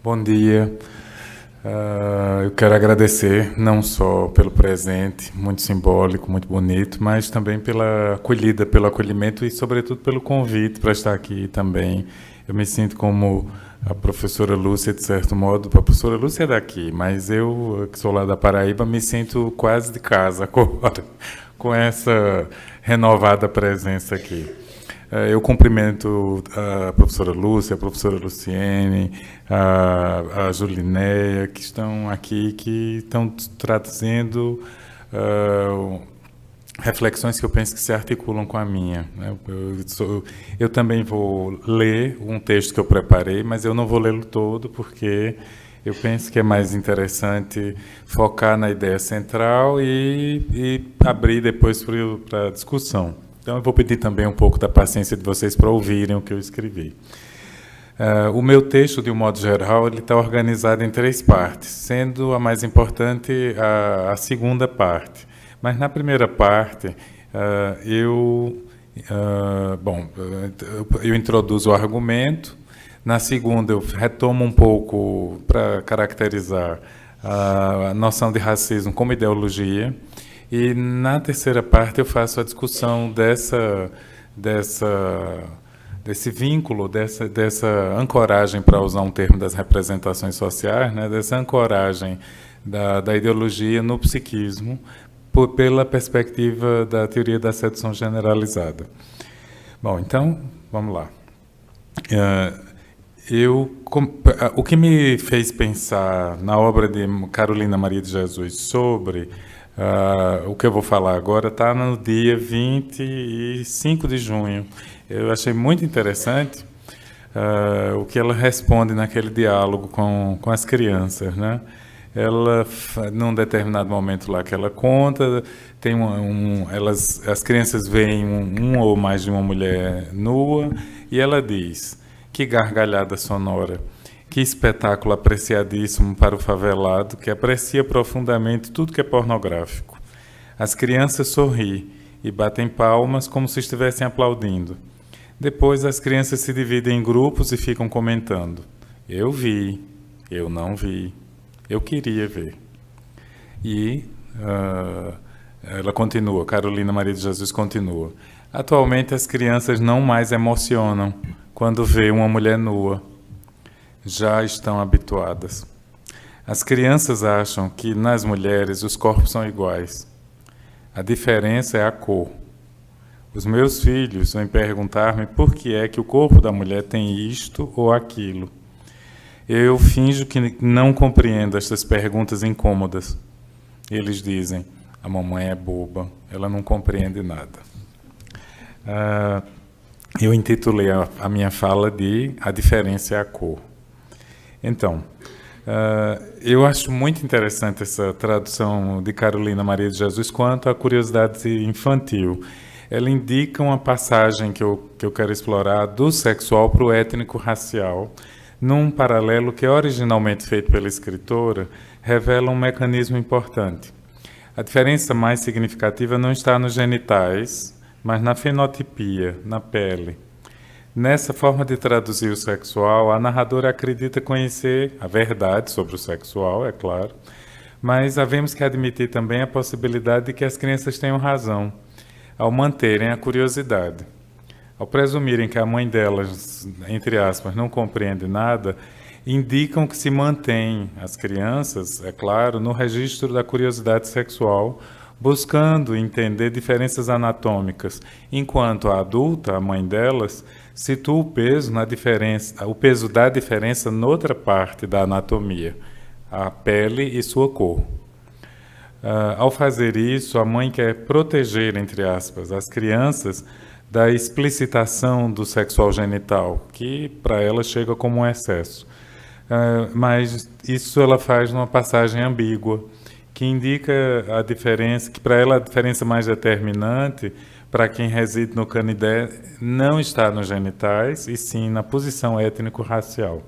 Bom dia. Eu quero agradecer não só pelo presente, muito simbólico, muito bonito, mas também pela acolhida, pelo acolhimento e, sobretudo, pelo convite para estar aqui também. Eu me sinto como a professora Lúcia, de certo modo. A professora Lúcia é daqui, mas eu, que sou lá da Paraíba, me sinto quase de casa agora, com essa renovada presença aqui. Eu cumprimento a professora Lúcia, a professora Luciene, a Julinéia, que estão aqui, que estão trazendo reflexões que eu penso que se articulam com a minha. Né? Eu também vou ler um texto que eu preparei, mas eu não vou lê-lo todo, porque eu penso que é mais interessante focar na ideia central e abrir depois para a discussão. Então, eu vou pedir também um pouco da paciência de vocês para ouvirem o que eu escrevi. O meu texto, de um modo geral, ele está organizado em 3 partes, sendo a mais importante a segunda parte. Mas, na primeira parte, eu introduzo o argumento. Na segunda, eu retomo um pouco para caracterizar a noção de racismo como ideologia. E na terceira parte eu faço a discussão desse vínculo, dessa ancoragem, para usar um termo das representações sociais, né, dessa ancoragem da ideologia no psiquismo, pela perspectiva da teoria da sedução generalizada. Bom, então, vamos lá. O que me fez pensar na obra de Carolina Maria de Jesus sobre o que eu vou falar agora está no dia 25 de junho. Eu achei muito interessante o que ela responde naquele diálogo com as crianças, né? Ela, num determinado momento lá que ela conta, tem as crianças veem um ou mais de uma mulher nua e ela diz: que gargalhada sonora! Que espetáculo apreciadíssimo para o favelado, que aprecia profundamente tudo que é pornográfico. As crianças sorriem e batem palmas como se estivessem aplaudindo. Depois as crianças se dividem em grupos e ficam comentando. Eu vi, eu não vi, eu queria ver. E ela continua, Carolina Maria de Jesus continua. Atualmente as crianças não mais emocionam quando vê uma mulher nua. Já estão habituadas. As crianças acham que nas mulheres os corpos são iguais. A diferença é a cor. Os meus filhos vêm perguntar-me por que é que o corpo da mulher tem isto ou aquilo. Eu finjo que não compreendo estas perguntas incômodas. Eles dizem: a mamãe é boba, ela não compreende nada. Eu intitulei a minha fala de A Diferença é a Cor. Então, eu acho muito interessante essa tradução de Carolina Maria de Jesus quanto à curiosidade infantil. Ela indica uma passagem que eu quero explorar do sexual para o étnico-racial, num paralelo que, originalmente feito pela escritora, revela um mecanismo importante. A diferença mais significativa não está nos genitais, mas na fenotipia, na pele. Nessa forma de traduzir o sexual, a narradora acredita conhecer a verdade sobre o sexual, é claro, mas havemos que admitir também a possibilidade de que as crianças tenham razão, ao manterem a curiosidade. Ao presumirem que a mãe delas, entre aspas, não compreende nada, indicam que se mantém as crianças, é claro, no registro da curiosidade sexual, buscando entender diferenças anatômicas, enquanto a adulta, a mãe delas, situa o peso da diferença noutra parte da anatomia, a pele e sua cor. Ao fazer isso, a mãe quer proteger, entre aspas, as crianças da explicitação do sexual genital, que para ela chega como um excesso. Mas isso ela faz numa passagem ambígua, que indica a diferença, que para ela a diferença mais determinante, para quem reside no Canidé, não está nos genitais, e sim na posição étnico-racial.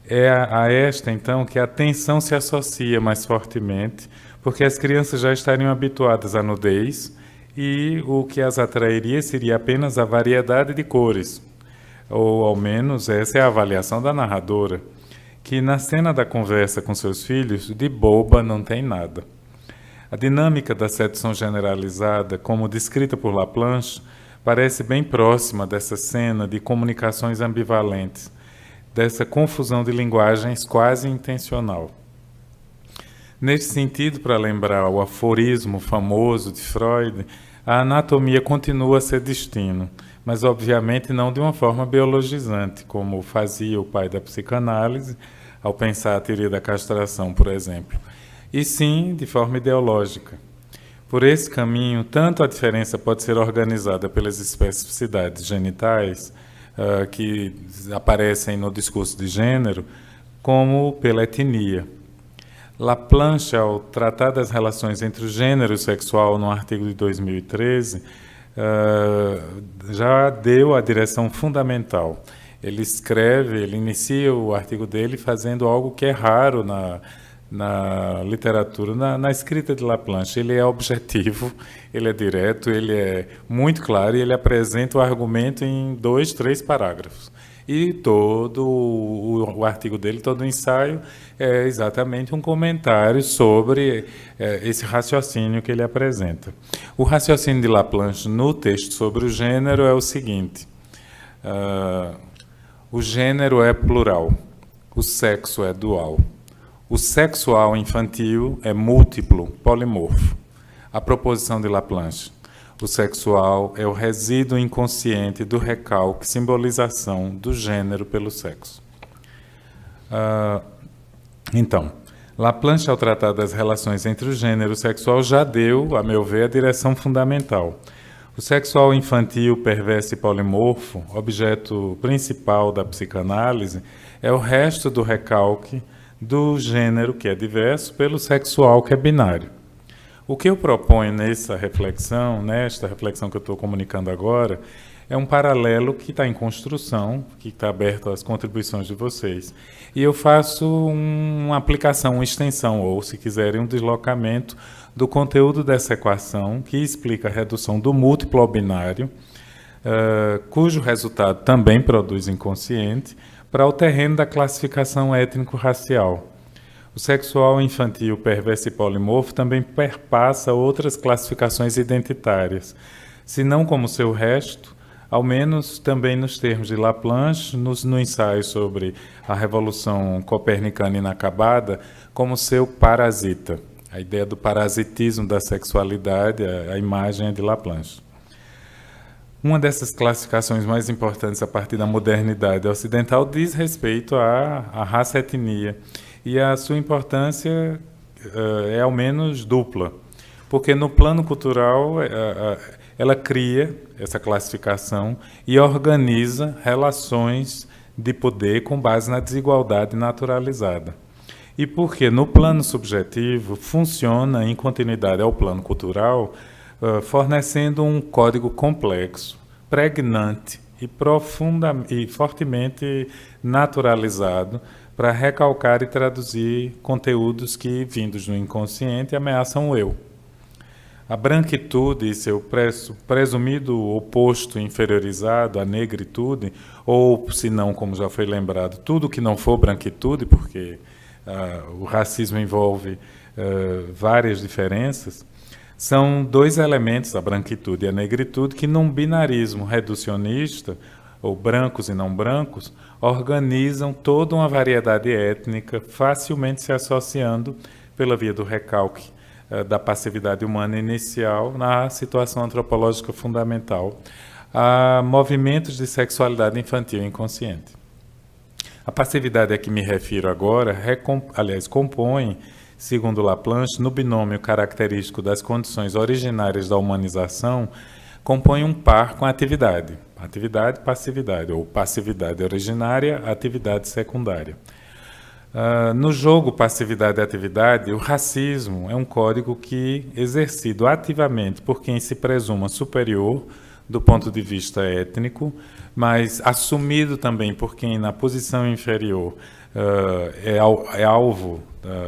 É a esta, então, que a tensão se associa mais fortemente, porque as crianças já estariam habituadas à nudez, e o que as atrairia seria apenas a variedade de cores, ou ao menos essa é a avaliação da narradora. que na cena da conversa com seus filhos, de boba não tem nada. A dinâmica da sedução generalizada, como descrita por Laplanche, parece bem próxima dessa cena de comunicações ambivalentes, dessa confusão de linguagens quase intencional. Nesse sentido, para lembrar o aforismo famoso de Freud, a anatomia continua a ser destino, mas obviamente não de uma forma biologizante, como fazia o pai da psicanálise ao pensar a teoria da castração, por exemplo, e sim de forma ideológica. Por esse caminho, tanto a diferença pode ser organizada pelas especificidades genitais, que aparecem no discurso de gênero, como pela etnia. Laplanche, ao tratar das relações entre o gênero e o sexual, no artigo de 2013, já deu a direção fundamental. Ele inicia o artigo dele fazendo algo que é raro na literatura, na escrita de Laplanche. Ele é objetivo, ele é direto, ele é muito claro e ele apresenta o argumento em 2, 3 parágrafos. E todo o artigo dele, todo o ensaio, é exatamente um comentário sobre esse raciocínio que ele apresenta. O raciocínio de Laplanche no texto sobre o gênero é o seguinte: o gênero é plural, o sexo é dual. O sexual infantil é múltiplo, polimorfo. A proposição de Laplanche: o sexual é o resíduo inconsciente do recalque, simbolização do gênero pelo sexo. Então, Laplanche, ao tratar das relações entre o gênero e o sexual, já deu, a meu ver, a direção fundamental. O sexual infantil, perverso e polimorfo, objeto principal da psicanálise, é o resto do recalque do gênero, que é diverso, pelo sexual, que é binário. O que eu proponho nesta reflexão que eu estou comunicando agora, é um paralelo que está em construção, que está aberto às contribuições de vocês. E eu faço uma aplicação, uma extensão, ou, se quiserem, um deslocamento do conteúdo dessa equação, que explica a redução do múltiplo ao binário, cujo resultado também produz inconsciente, para o terreno da classificação étnico-racial. O sexual infantil, perverso e polimorfo também perpassa outras classificações identitárias, se não como seu resto, ao menos também nos termos de Laplanche, no ensaio sobre a Revolução Copernicana Inacabada, como seu parasita. A ideia do parasitismo da sexualidade, a imagem é de Laplanche. Uma dessas classificações mais importantes a partir da modernidade ocidental diz respeito à raça-etnia. E a sua importância é ao menos dupla, porque no plano cultural ela cria essa classificação e organiza relações de poder com base na desigualdade naturalizada. E porque no plano subjetivo funciona em continuidade ao plano cultural, fornecendo um código complexo, pregnante e fortemente naturalizado, para recalcar e traduzir conteúdos que, vindos do inconsciente, ameaçam o eu. A branquitude e seu presumido oposto inferiorizado, a negritude, ou, se não, como já foi lembrado, tudo que não for branquitude, porque o racismo envolve várias diferenças, são 2 elementos, a branquitude e a negritude, que num binarismo reducionista, ou brancos e não brancos, organizam toda uma variedade étnica, facilmente se associando, pela via do recalque da passividade humana inicial, na situação antropológica fundamental, a movimentos de sexualidade infantil inconsciente. A passividade a que me refiro agora, compõe, segundo Laplanche, no binômio característico das condições originárias da humanização, compõe um par com a atividade. Atividade e passividade, ou passividade originária, atividade secundária. No jogo passividade e atividade, o racismo é um código que, exercido ativamente por quem se presuma superior do ponto de vista étnico, mas assumido também por quem, na posição inferior, é alvo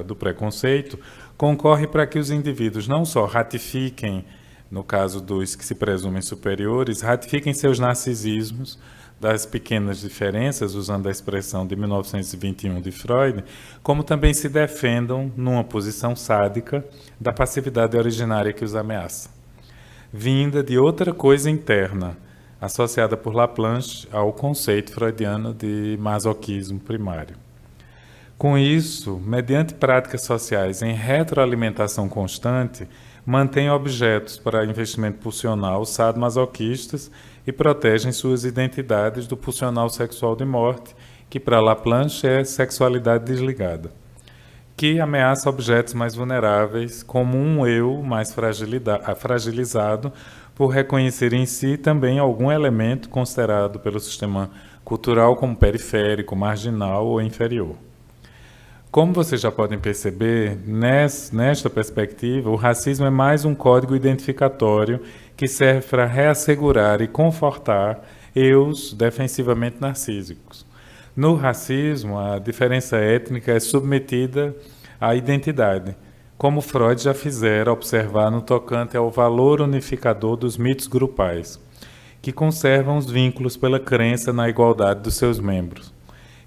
do preconceito, concorre para que os indivíduos não só ratifiquem, no caso dos que se presumem superiores, ratifiquem seus narcisismos, das pequenas diferenças, usando a expressão de 1921 de Freud, como também se defendam numa posição sádica da passividade originária que os ameaça, vinda de outra coisa interna, associada por Laplanche ao conceito freudiano de masoquismo primário. Com isso, mediante práticas sociais em retroalimentação constante, mantêm objetos para investimento pulsional sadomasoquistas e protegem suas identidades do pulsional sexual de morte, que para Laplanche é sexualidade desligada, que ameaça objetos mais vulneráveis, como um eu mais fragilizado, por reconhecer em si também algum elemento considerado pelo sistema cultural como periférico, marginal ou inferior. Como vocês já podem perceber, nesta perspectiva, o racismo é mais um código identificatório que serve para reassegurar e confortar eus defensivamente narcísicos. No racismo, a diferença étnica é submetida à identidade, como Freud já fizera observar no tocante ao valor unificador dos mitos grupais, que conservam os vínculos pela crença na igualdade dos seus membros,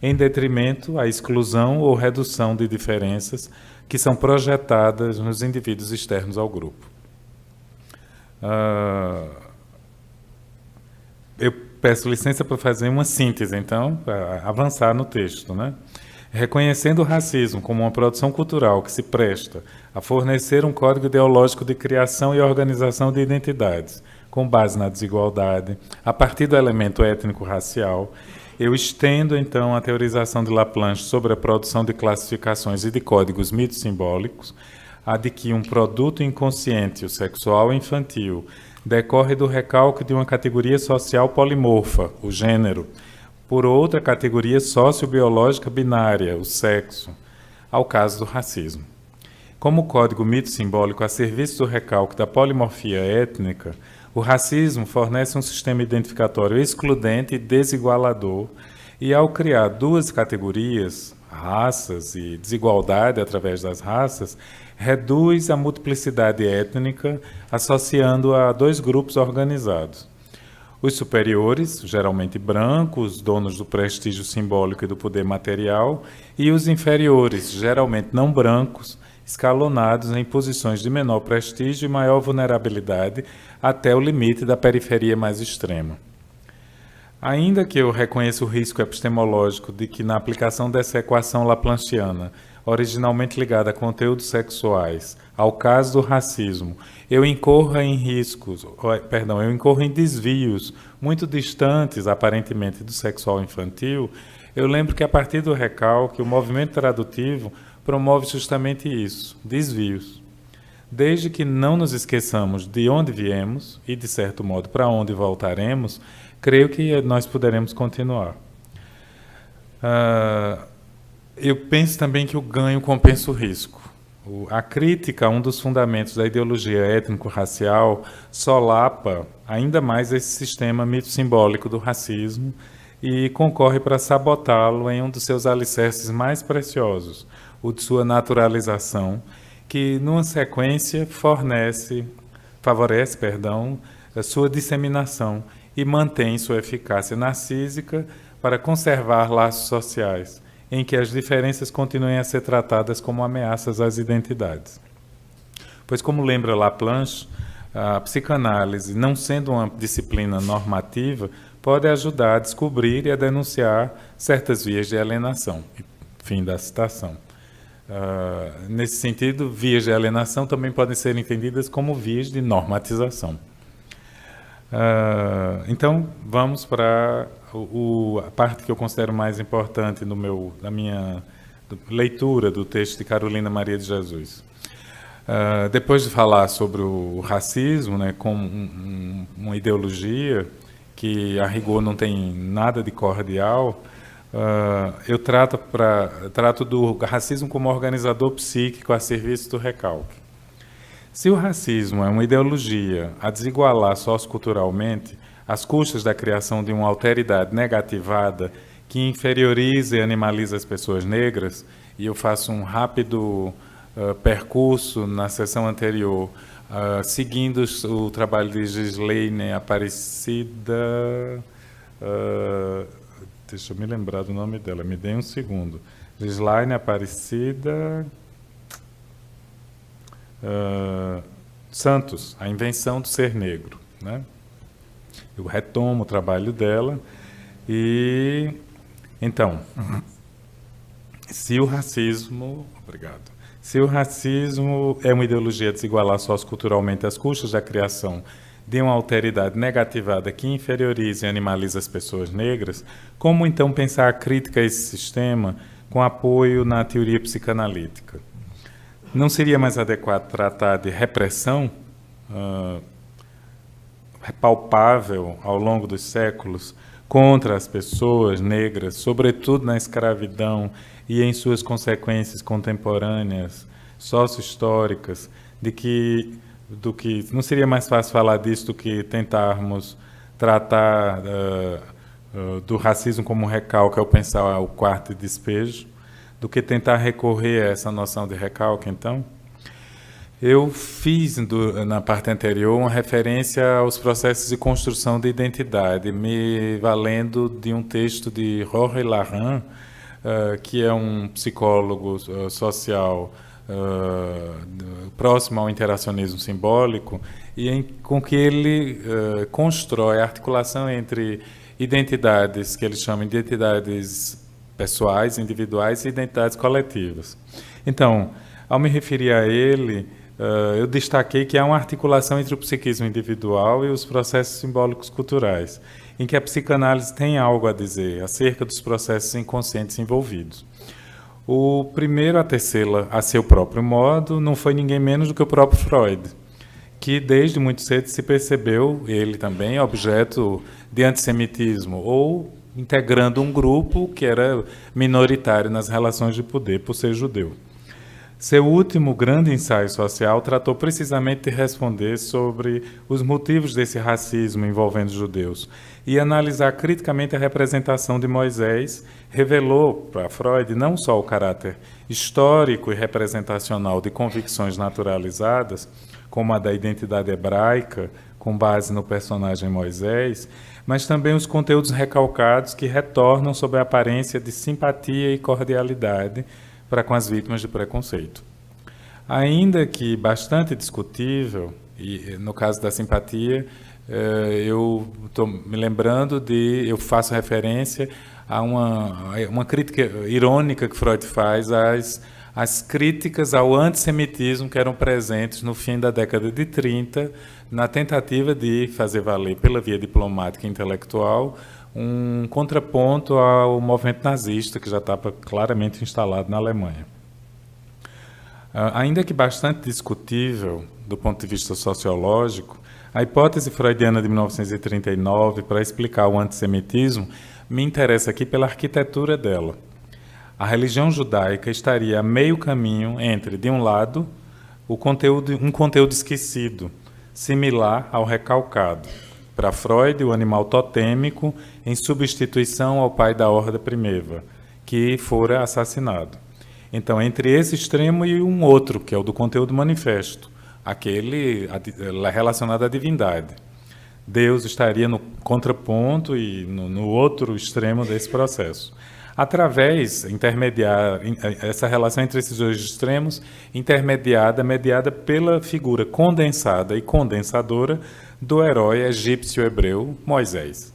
em detrimento à exclusão ou redução de diferenças que são projetadas nos indivíduos externos ao grupo. Eu peço licença para fazer uma síntese, então, para avançar no texto, né? Reconhecendo o racismo como uma produção cultural que se presta a fornecer um código ideológico de criação e organização de identidades, com base na desigualdade, a partir do elemento étnico-racial, eu estendo, então, a teorização de Laplanche sobre a produção de classificações e de códigos mitos-simbólicos, a de que um produto inconsciente, o sexual infantil, decorre do recalque de uma categoria social polimorfa, o gênero, por outra categoria sociobiológica binária, o sexo, ao caso do racismo. Como código mito-simbólico a serviço do recalque da polimorfia étnica, o racismo fornece um sistema identificatório excludente e desigualador, e ao criar duas categorias, raças e desigualdade através das raças, reduz a multiplicidade étnica, associando-a a dois grupos organizados. Os superiores, geralmente brancos, donos do prestígio simbólico e do poder material, e os inferiores, geralmente não brancos, escalonados em posições de menor prestígio e maior vulnerabilidade até o limite da periferia mais extrema. Ainda que eu reconheça o risco epistemológico de que, na aplicação dessa equação laplanchiana, originalmente ligada a conteúdos sexuais, ao caso do racismo, eu incorro em desvios muito distantes, aparentemente, do sexual infantil, eu lembro que, a partir do recalque, o movimento tradutivo promove justamente isso, desvios. Desde que não nos esqueçamos de onde viemos e, de certo modo, para onde voltaremos, creio que nós poderemos continuar. Eu penso também que o ganho compensa o risco. A crítica a um dos fundamentos da ideologia étnico-racial solapa ainda mais esse sistema mito-simbólico do racismo e concorre para sabotá-lo em um dos seus alicerces mais preciosos, o de sua naturalização, que, numa sequência, favorece a sua disseminação e mantém sua eficácia narcísica para conservar laços sociais, em que as diferenças continuem a ser tratadas como ameaças às identidades. Pois, como lembra Laplanche, a psicanálise, não sendo uma disciplina normativa, pode ajudar a descobrir e a denunciar certas vias de alienação. Fim da citação. Nesse sentido, vias de alienação também podem ser entendidas como vias de normatização. Então, vamos para a parte que eu considero mais importante na minha leitura do texto de Carolina Maria de Jesus. Depois de falar sobre o racismo, né, como uma ideologia que, a rigor, não tem nada de cordial, eu trato do racismo como organizador psíquico a serviço do recalque. Se o racismo é uma ideologia a desigualar socioculturalmente, às custas da criação de uma alteridade negativada que inferioriza e animaliza as pessoas negras, e eu faço um rápido percurso na sessão anterior, seguindo o trabalho de Gislaine Aparecida, deixa eu me lembrar do nome dela, me dê um segundo. Gislaine Aparecida Santos, A Invenção do Ser Negro, né? Eu retomo o trabalho dela e, então, se o racismo é uma ideologia a desigualar socioculturalmente às custas da criação de uma alteridade negativada que inferioriza e animaliza as pessoas negras, como então pensar a crítica a esse sistema com apoio na teoria psicanalítica? Não seria mais adequado tratar de repressão palpável ao longo dos séculos contra as pessoas negras, sobretudo na escravidão e em suas consequências contemporâneas, sócio-históricas, do que não seria mais fácil falar disso do que tentarmos tratar do racismo como um recalque ao pensar o quarto de despejo, do que tentar recorrer a essa noção de recalque, então? Eu fiz, na parte anterior, uma referência aos processos de construção de identidade, me valendo de um texto de Jorge Lahan, que é um psicólogo social próximo ao interacionismo simbólico, e com que ele constrói a articulação entre identidades, que ele chama de identidades pessoais, individuais e identidades coletivas. Então, ao me referir a ele, eu destaquei que há uma articulação entre o psiquismo individual e os processos simbólicos culturais, em que a psicanálise tem algo a dizer acerca dos processos inconscientes envolvidos. O primeiro a tecê-la a seu próprio modo não foi ninguém menos do que o próprio Freud, que desde muito cedo se percebeu, ele também, objeto de antissemitismo, ou integrando um grupo que era minoritário nas relações de poder por ser judeu. Seu último grande ensaio social tratou precisamente de responder sobre os motivos desse racismo envolvendo judeus e analisar criticamente a representação de Moisés revelou para Freud não só o caráter histórico e representacional de convicções naturalizadas, como a da identidade hebraica, com base no personagem Moisés, mas também os conteúdos recalcados que retornam sob a aparência de simpatia e cordialidade para com as vítimas de preconceito. Ainda que bastante discutível, e no caso da simpatia, eu estou me lembrando eu faço referência a uma crítica irônica que Freud faz às críticas ao antissemitismo que eram presentes no fim da década de 30, na tentativa de fazer valer pela via diplomática e intelectual um contraponto ao movimento nazista, que já estava claramente instalado na Alemanha. Ainda que bastante discutível do ponto de vista sociológico, a hipótese freudiana de 1939 para explicar o antissemitismo me interessa aqui pela arquitetura dela. A religião judaica estaria a meio caminho entre, de um lado, um conteúdo esquecido, similar ao recalcado. Para Freud, o animal totêmico em substituição ao pai da horda primeva, que fora assassinado. Então, entre esse extremo e um outro, que é o do conteúdo manifesto, aquele relacionado à divindade. Deus estaria no contraponto e no outro extremo desse processo. Essa relação entre esses dois extremos, mediada pela figura condensada e condensadora do herói egípcio-hebreu Moisés.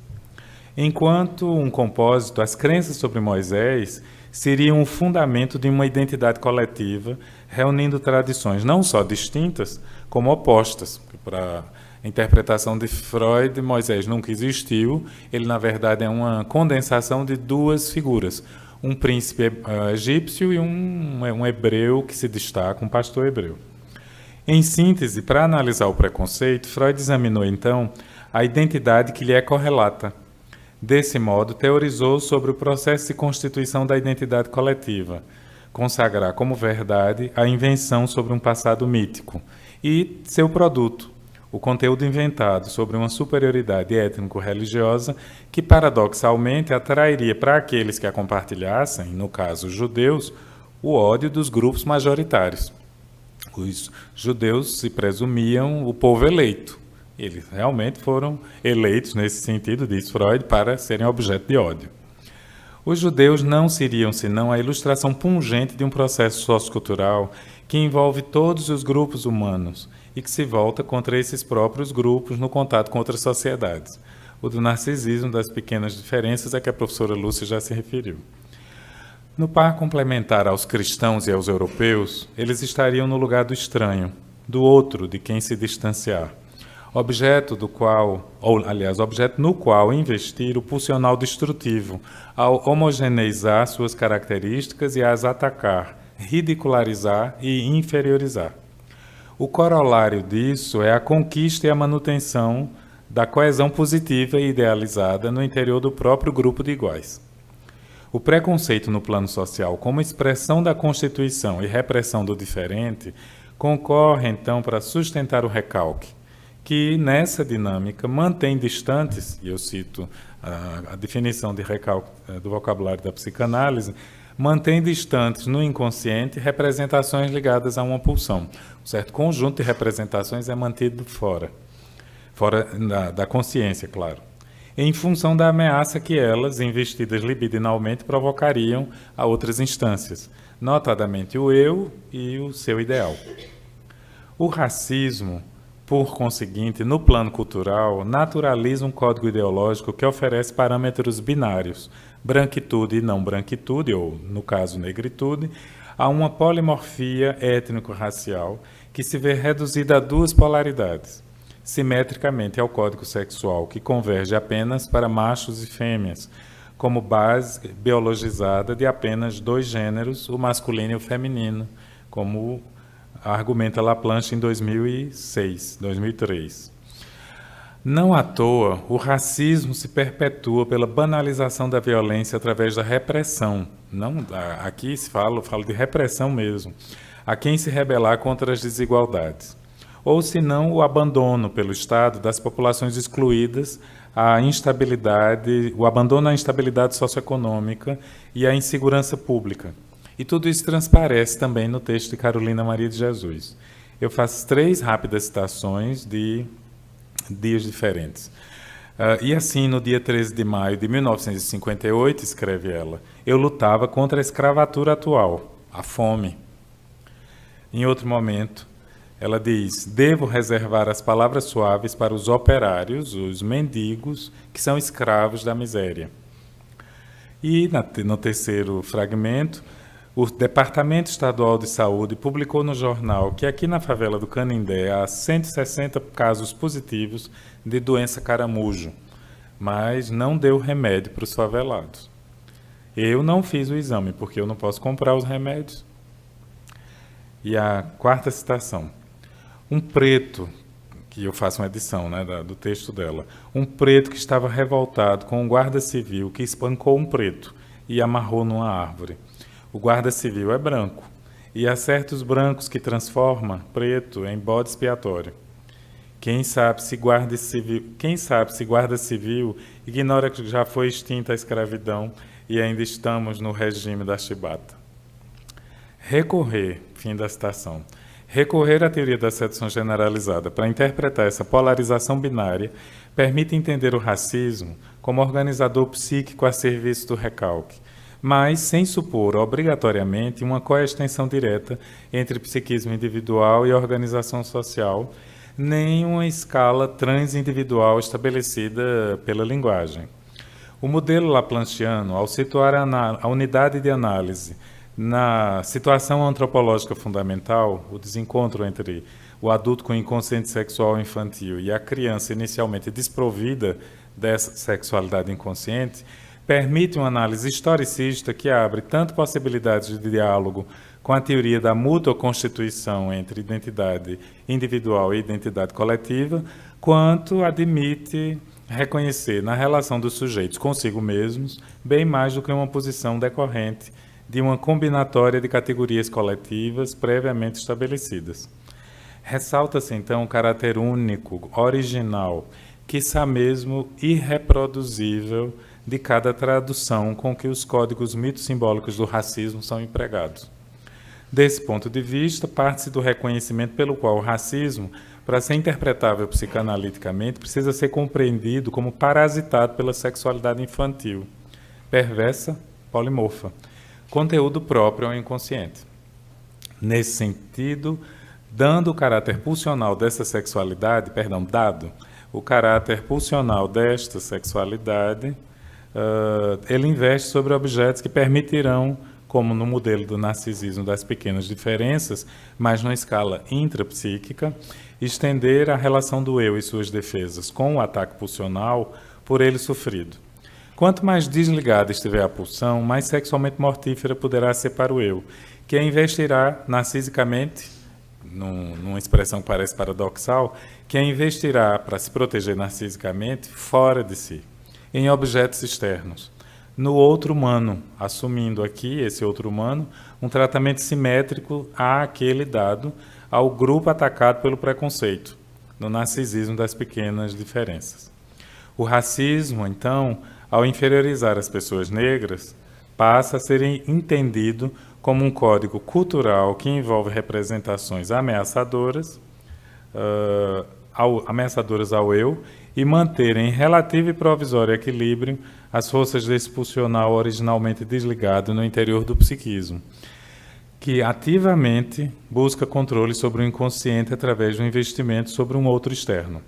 Enquanto um compósito, as crenças sobre Moisés seriam o fundamento de uma identidade coletiva, reunindo tradições não só distintas, como opostas. Para a interpretação de Freud, Moisés nunca existiu, ele, na verdade, é uma condensação de duas figuras, um príncipe egípcio e um hebreu que se destaca, um pastor hebreu. Em síntese, para analisar o preconceito, Freud examinou, então, a identidade que lhe é correlata. Desse modo, teorizou sobre o processo de constituição da identidade coletiva, consagrar como verdade a invenção sobre um passado mítico e seu produto, o conteúdo inventado sobre uma superioridade étnico-religiosa que, paradoxalmente, atrairia para aqueles que a compartilhassem, no caso os judeus, o ódio dos grupos majoritários. Os judeus se presumiam o povo eleito, Eles realmente foram eleitos, nesse sentido, diz Freud, para serem objeto de ódio. Os judeus não seriam senão a ilustração pungente de um processo sociocultural que envolve todos os grupos humanos e que se volta contra esses próprios grupos no contato com outras sociedades. O do narcisismo das pequenas diferenças a que a professora Lúcia já se referiu. No par complementar aos cristãos e aos europeus, eles estariam no lugar do estranho, do outro, de quem se distanciar. Objeto no qual investir o pulsional destrutivo, ao homogeneizar suas características e as atacar, ridicularizar e inferiorizar. O corolário disso é a conquista e a manutenção da coesão positiva e idealizada no interior do próprio grupo de iguais. O preconceito no plano social, como expressão da constituição e repressão do diferente, concorre então para sustentar o recalque, que nessa dinâmica mantém distantes, e eu cito a definição de recalque do vocabulário da psicanálise, mantém distantes no inconsciente representações ligadas a uma pulsão. Um certo conjunto de representações é mantido fora da consciência, claro, em função da ameaça que elas, investidas libidinalmente, provocariam a outras instâncias, notadamente o eu e o seu ideal. O racismo, por conseguinte, no plano cultural, naturaliza um código ideológico que oferece parâmetros binários, branquitude e não branquitude, ou, no caso, negritude, a uma polimorfia étnico-racial que se vê reduzida a duas polaridades, simetricamente ao código sexual, que converge apenas para machos e fêmeas, como base biologizada de apenas dois gêneros, o masculino e o feminino, como argumenta Laplanche em 2003. Não à toa, o racismo se perpetua pela banalização da violência através da repressão. Aqui falo de repressão mesmo, a quem se rebelar contra as desigualdades. Ou, se não, o abandono pelo Estado das populações excluídas, o abandono à instabilidade socioeconômica e à insegurança pública. E tudo isso transparece também no texto de Carolina Maria de Jesus. Eu faço 3 rápidas citações de dias diferentes. E assim, no dia 13 de maio de 1958, escreve ela, eu lutava contra a escravatura atual, a fome. Em outro momento, ela diz, devo reservar as palavras suaves para os operários, os mendigos, que são escravos da miséria. E no terceiro fragmento, o Departamento Estadual de Saúde publicou no jornal que aqui na favela do Canindé há 160 casos positivos de doença caramujo, mas não deu remédio para os favelados. Eu não fiz o exame, porque eu não posso comprar os remédios. E a 4ª citação. Um preto, que eu faço uma edição do texto dela, um preto que estava revoltado com um guarda civil que espancou um preto e amarrou numa árvore. O guarda civil é branco, e há certos brancos que transforma preto em bode expiatório. Quem sabe se guarda civil ignora que já foi extinta a escravidão e ainda estamos no regime da chibata. Fim da citação. Recorrer à teoria da sedução generalizada para interpretar essa polarização binária permite entender o racismo como organizador psíquico a serviço do recalque, mas sem supor obrigatoriamente uma coextensão direta entre psiquismo individual e organização social, nem uma escala transindividual estabelecida pela linguagem. O modelo laplanchiano, ao situar a unidade de análise na situação antropológica fundamental, o desencontro entre o adulto com inconsciente sexual infantil e a criança inicialmente desprovida dessa sexualidade inconsciente, permite uma análise historicista que abre tanto possibilidades de diálogo com a teoria da mútua constituição entre identidade individual e identidade coletiva, quanto admite reconhecer na relação dos sujeitos consigo mesmos bem mais do que uma posição decorrente de uma combinatória de categorias coletivas previamente estabelecidas. Ressalta-se, então, o caráter único, original, quiçá mesmo irreproduzível, de cada tradução com que os códigos mito-simbólicos do racismo são empregados. Desse ponto de vista, parte-se do reconhecimento pelo qual o racismo para ser interpretável psicanaliticamente, precisa ser compreendido como parasitado pela sexualidade infantil, perversa, polimorfa, conteúdo próprio ao inconsciente. Nesse sentido, dado o caráter pulsional desta sexualidade, ele investe sobre objetos que permitirão, como no modelo do narcisismo das pequenas diferenças, mas numa escala intrapsíquica, estender a relação do eu e suas defesas com o ataque pulsional por ele sofrido. Quanto mais desligada estiver a pulsão, mais sexualmente mortífera poderá ser para o eu, que a investirá narcisicamente, numa expressão que parece paradoxal, que a investirá para se proteger narcisicamente fora de si, em objetos externos, no outro humano, assumindo aqui, esse outro humano, um tratamento simétrico àquele dado ao grupo atacado pelo preconceito, no narcisismo das pequenas diferenças. O racismo, então, ao inferiorizar as pessoas negras, passa a ser entendido como um código cultural que envolve representações ameaçadoras ao eu e manter em relativo e provisório equilíbrio as forças desse pulsional originalmente desligado no interior do psiquismo, que ativamente busca controle sobre o inconsciente através do investimento sobre um outro externo,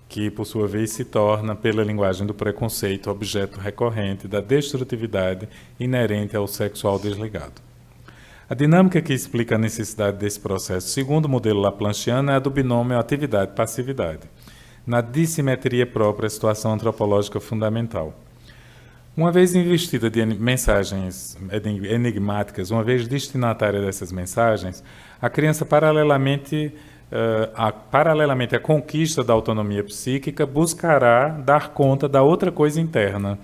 que, por sua vez, se torna, pela linguagem do preconceito, objeto recorrente da destrutividade inerente ao sexual desligado. A dinâmica que explica a necessidade desse processo, segundo o modelo laplanchiano, é a do binômio atividade-passividade, na dissimetria própria à situação antropológica fundamental. Uma vez investida de mensagens enigmáticas, uma vez destinatária dessas mensagens, a criança, paralelamente à conquista da autonomia psíquica, buscará dar conta da outra coisa interna,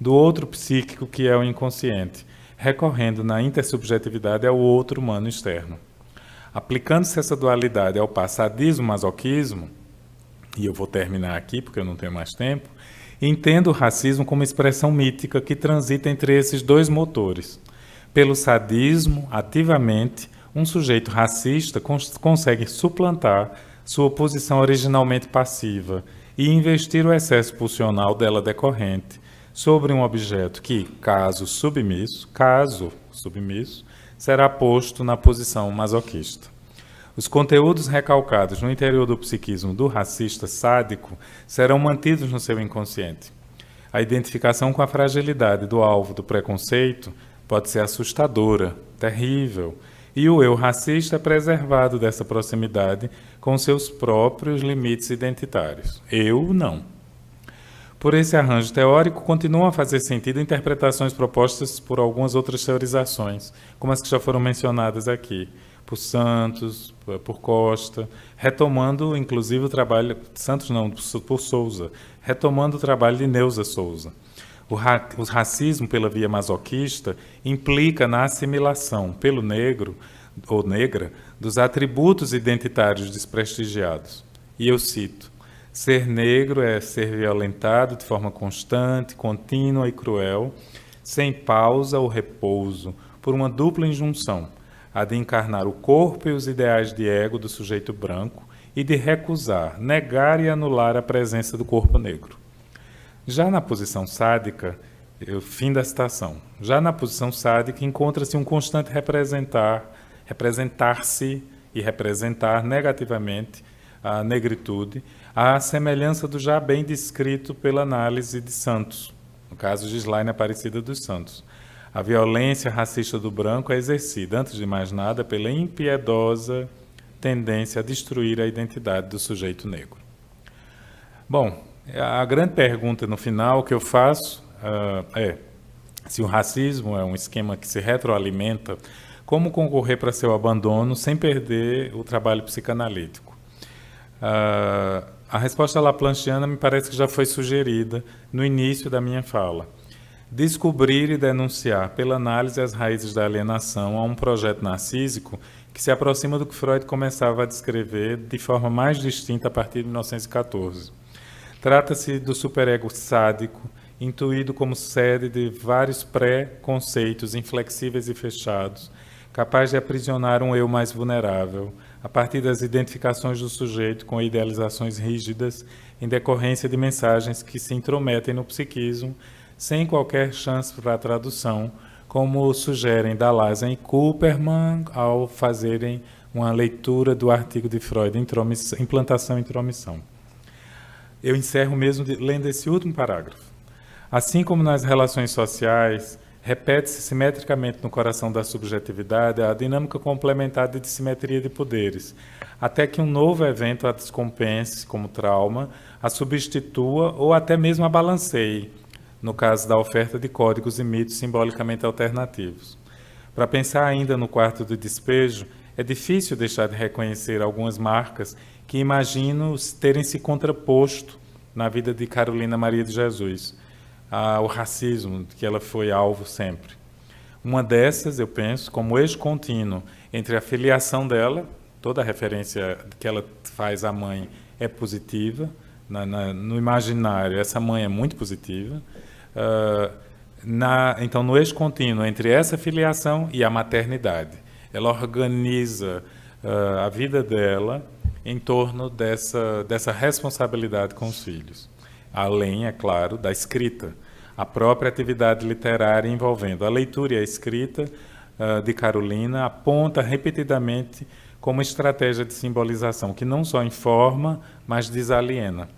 do outro psíquico que é o inconsciente, recorrendo na intersubjetividade ao outro humano externo. Aplicando-se essa dualidade ao sadismo-masoquismo, e eu vou terminar aqui porque eu não tenho mais tempo, entendo o racismo como expressão mítica que transita entre esses dois motores. Pelo sadismo, ativamente, um sujeito racista consegue suplantar sua posição originalmente passiva e investir o excesso pulsional dela decorrente sobre um objeto que, caso submisso, será posto na posição masoquista. Os conteúdos recalcados no interior do psiquismo do racista sádico serão mantidos no seu inconsciente. A identificação com a fragilidade do alvo do preconceito pode ser assustadora, terrível, e o eu racista é preservado dessa proximidade com seus próprios limites identitários. Eu não. Por esse arranjo teórico, continuam a fazer sentido interpretações propostas por algumas outras teorizações, como as que já foram mencionadas aqui, por Santos, por Costa, retomando inclusive o trabalho, Santos não, por Souza, retomando o trabalho de Neuza Souza. O racismo pela via masoquista implica na assimilação pelo negro ou negra dos atributos identitários desprestigiados. E eu cito: ser negro é ser violentado de forma constante, contínua e cruel, sem pausa ou repouso, por uma dupla injunção, a de encarnar o corpo e os ideais de ego do sujeito branco e de recusar, negar e anular a presença do corpo negro. Já na posição sádica, fim da citação, já na posição sádica encontra-se um constante representar-se e representar negativamente a negritude, à semelhança do já bem descrito pela análise de Santos, no caso de Slaine Aparecida dos Santos. A violência racista do branco é exercida, antes de mais nada, pela impiedosa tendência a destruir a identidade do sujeito negro. Bom, a grande pergunta no final que eu faço é: se o racismo é um esquema que se retroalimenta, como concorrer para seu abandono sem perder o trabalho psicanalítico? A resposta laplanchiana me parece que já foi sugerida no início da minha fala. Descobrir e denunciar pela análise as raízes da alienação a um projeto narcísico que se aproxima do que Freud começava a descrever de forma mais distinta a partir de 1914. Trata-se do superego sádico, intuído como sede de vários pré-conceitos inflexíveis e fechados, capaz de aprisionar um eu mais vulnerável, a partir das identificações do sujeito com idealizações rígidas em decorrência de mensagens que se intrometem no psiquismo sem qualquer chance para a tradução, como sugerem Dahlhasen e Kupperman ao fazerem uma leitura do artigo de Freud, Implantação e Intromissão. Eu encerro mesmo lendo esse último parágrafo. Assim como nas relações sociais, repete-se simetricamente no coração da subjetividade a dinâmica complementar de dissimetria de poderes, até que um novo evento a descompense, como trauma, a substitua ou até mesmo a balanceie, no caso da oferta de códigos e mitos simbolicamente alternativos. Para pensar ainda no quarto do despejo, é difícil deixar de reconhecer algumas marcas que imagino terem se contraposto na vida de Carolina Maria de Jesus, ao racismo de que ela foi alvo sempre. Uma dessas, eu penso, como eixo contínuo entre a filiação dela, toda a referência que ela faz à mãe é positiva, no imaginário essa mãe é muito positiva, então no eixo contínuo entre essa filiação e a maternidade. Ela organiza a vida dela em torno dessa responsabilidade com os filhos. Além, é claro, da escrita. A própria atividade literária envolvendo a leitura e a escrita de Carolina aponta repetidamente como estratégia de simbolização que não só informa, mas desaliena.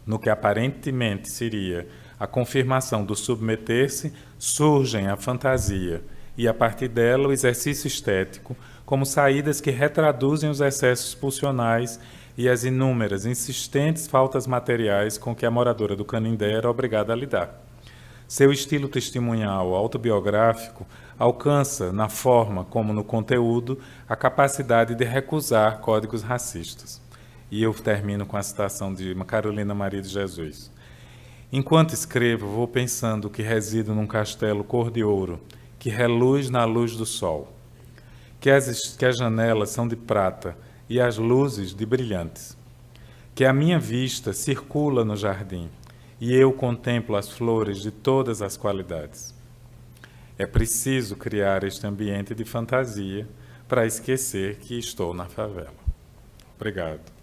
No que aparentemente seria a confirmação do submeter-se, surgem a fantasia e, a partir dela, o exercício estético, como saídas que retraduzem os excessos pulsionais e as inúmeras, insistentes faltas materiais com que a moradora do Canindé era obrigada a lidar. Seu estilo testemunhal autobiográfico alcança, na forma como no conteúdo, a capacidade de recusar códigos racistas. E eu termino com a citação de Carolina Maria de Jesus. Enquanto escrevo, vou pensando que resido num castelo cor de ouro, que reluz na luz do sol, que as janelas são de prata e as luzes de brilhantes, que a minha vista circula no jardim e eu contemplo as flores de todas as qualidades. É preciso criar este ambiente de fantasia para esquecer que estou na favela. Obrigado.